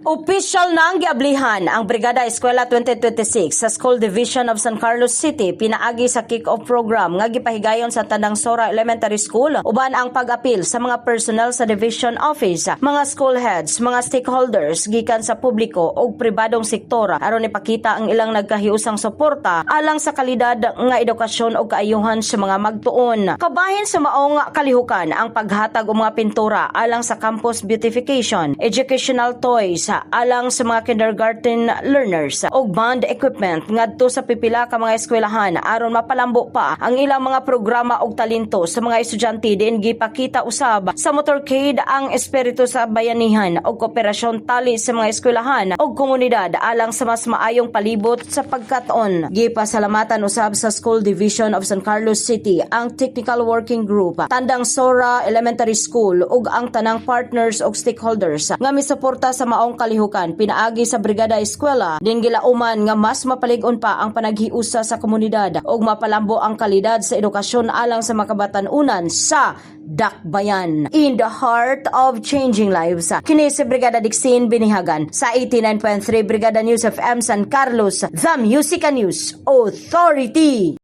Opisyal na ang giablihan ang Brigada Eskwela 2026 sa School Division of San Carlos City pinaagi sa kick-off program nga gipahigayon sa Tandang Sora Elementary School uban ang pag-apil sa mga personnel sa Division Office, mga school heads, mga stakeholders gikan sa publiko ug pribadong sektor aron ipakita ang ilang nagkahiusang suporta alang sa kalidad nga edukasyon ug kaayuhan sa mga magtuon. Kabahin sa maong kalihukan ang paghatag og mga pintura alang sa campus beautification, educational toys alang sa mga kindergarten learners ug band equipment ngadto sa pipila ka mga eskwelahan aron mapalambo pa ang ilang mga programa ug talento sa mga estudyante diin gipakita usab sa motorcade ang espiritu sa bayanihan ug kooperasyon tali sa mga eskwelahan ug komunidad alang sa mas maayong palibot sa pagkataon. Gipasalamatan usab sa School Division of San Carlos City ang Technical Working Group, Tandang Sora Elementary School ug ang tanang partners ug stakeholders nga misuporta sa maong kalihukan pinaagi sa Brigada Eskwela din gilauman nga mas mapalig-on pa ang panaghiusa sa komunidad ug mapalambo ang kalidad sa edukasyon alang sa makabatan-unan sa Dakbayan. In the heart of changing lives, kini si Brigada Dixin Binihagan sa 89.3 Brigada News FM San Carlos, The Musica News Authority.